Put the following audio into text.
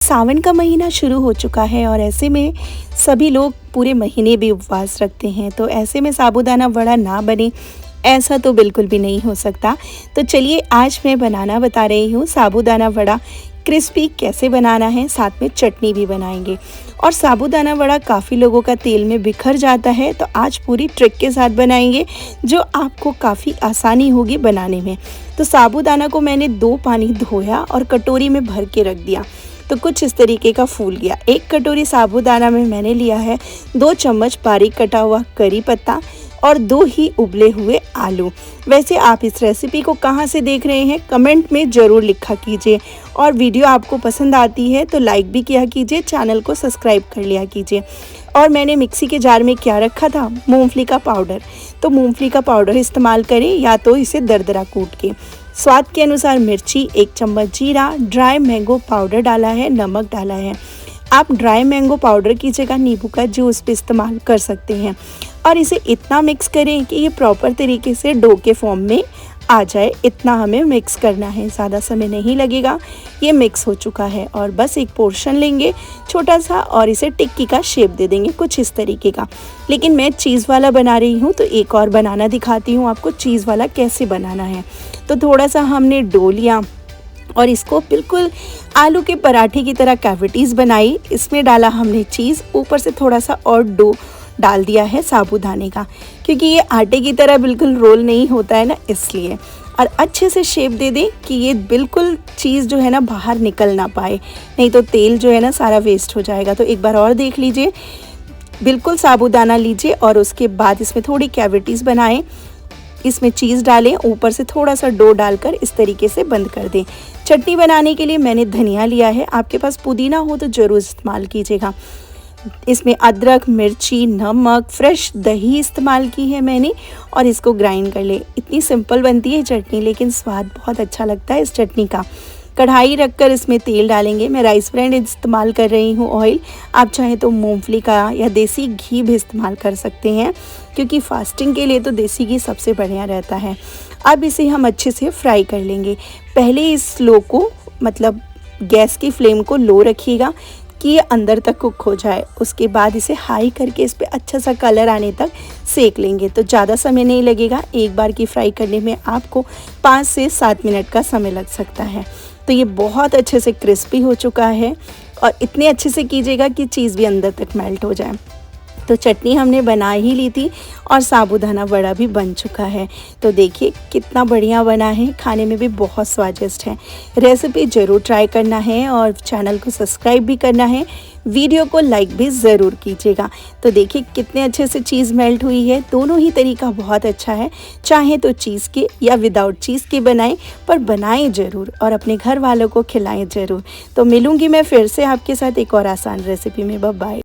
सावन का महीना शुरू हो चुका है और ऐसे में सभी लोग पूरे महीने भी उपवास रखते हैं, तो ऐसे में साबूदाना वड़ा ना बने ऐसा तो बिल्कुल भी नहीं हो सकता। तो चलिए आज मैं बनाना बता रही हूँ साबूदाना वड़ा। क्रिस्पी कैसे बनाना है, साथ में चटनी भी बनाएंगे। और साबूदाना वड़ा काफ़ी लोगों का तेल में बिखर जाता है, तो आज पूरी ट्रिक के साथ बनाएंगे जो आपको काफ़ी आसानी होगी बनाने में। तो साबूदाना को मैंने 2 पानी धोया और कटोरी में भर के रख दिया, तो कुछ इस तरीके का फूल गया। 1 कटोरी साबूदाना में मैंने लिया है 2 चम्मच बारीक कटा हुआ करी पत्ता और 2 ही उबले हुए आलू। वैसे आप इस रेसिपी को कहाँ से देख रहे हैं कमेंट में ज़रूर लिखा कीजिए, और वीडियो आपको पसंद आती है तो लाइक भी किया कीजिए, चैनल को सब्सक्राइब कर लिया कीजिए। और मैंने मिक्सी के जार में क्या रखा था, मूंगफली का पाउडर। तो मूंगफली का पाउडर इस्तेमाल करें या तो इसे दरदरा कूट के। स्वाद के अनुसार मिर्ची, 1 चम्मच जीरा, ड्राई मैंगो पाउडर डाला है, नमक डाला है। आप ड्राई मैंगो पाउडर की जगह नींबू का जूस भी इस्तेमाल कर सकते हैं। और इसे इतना मिक्स करें कि ये प्रॉपर तरीके से डो के फॉर्म में आ जाए। इतना हमें मिक्स करना है, ज़्यादा समय नहीं लगेगा। ये मिक्स हो चुका है और बस एक पोर्शन लेंगे छोटा सा और इसे टिक्की का शेप दे देंगे कुछ इस तरीके का। लेकिन मैं चीज़ वाला बना रही हूँ तो एक और बनाना दिखाती हूँ आपको चीज़ वाला कैसे बनाना है। तो थोड़ा सा हमने डो लिया और इसको बिल्कुल आलू के पराठे की तरह कैविटीज़ बनाई। इसमें डाला हमने चीज़, ऊपर से थोड़ा सा और डो डाल दिया है साबूदाने का, क्योंकि ये आटे की तरह बिल्कुल रोल नहीं होता है ना, इसलिए। और अच्छे से शेप दे दें कि ये बिल्कुल चीज़ जो है ना बाहर निकल ना पाए, नहीं तो तेल जो है ना सारा वेस्ट हो जाएगा। तो एक बार और देख लीजिए, बिल्कुल साबूदाना लीजिए और उसके बाद इसमें थोड़ी कैविटीज़ बनाएं, इसमें चीज़ डालें, ऊपर से थोड़ा सा डो डालकर इस तरीके से बंद कर दें। चटनी बनाने के लिए मैंने धनिया लिया है, आपके पास पुदीना हो तो ज़रूर इस्तेमाल कीजिएगा। इसमें अदरक, मिर्ची, नमक, फ्रेश दही इस्तेमाल की है मैंने, और इसको ग्राइंड कर ले। इतनी सिंपल बनती है चटनी, लेकिन स्वाद बहुत अच्छा लगता है इस चटनी का। कढ़ाई रखकर इसमें तेल डालेंगे। मैं राइस ब्रांड इस्तेमाल कर रही हूँ ऑयल, आप चाहें तो मूंगफली का या देसी घी भी इस्तेमाल कर सकते हैं, क्योंकि फास्टिंग के लिए तो देसी घी सबसे बढ़िया रहता है। अब इसे हम अच्छे से फ्राई कर लेंगे। पहले इस लो को, मतलब गैस की फ्लेम को लो रखिएगा कि ये अंदर तक कुक हो जाए। उसके बाद इसे हाई करके इस पर अच्छा सा कलर आने तक सेक लेंगे, तो ज़्यादा समय नहीं लगेगा। एक बार की फ्राई करने में आपको 5 से 7 मिनट का समय लग सकता है। तो ये बहुत अच्छे से क्रिस्पी हो चुका है, और इतने अच्छे से कीजिएगा कि चीज़ भी अंदर तक मेल्ट हो जाए। तो चटनी हमने बना ही ली थी और साबूदाना वड़ा भी बन चुका है। तो देखिए कितना बढ़िया बना है, खाने में भी बहुत स्वादिष्ट है। रेसिपी ज़रूर ट्राई करना है और चैनल को सब्सक्राइब भी करना है, वीडियो को लाइक भी ज़रूर कीजिएगा। तो देखिए कितने अच्छे से चीज़ मेल्ट हुई है। दोनों ही तरीका बहुत अच्छा है, चाहे तो चीज़ के या विदाउट चीज़ के बनाएं, पर बनाएं ज़रूर और अपने घर वालों को खिलाएं ज़रूर। तो मिलूँगी मैं फिर से आपके साथ एक और आसान रेसिपी में। Bye bye.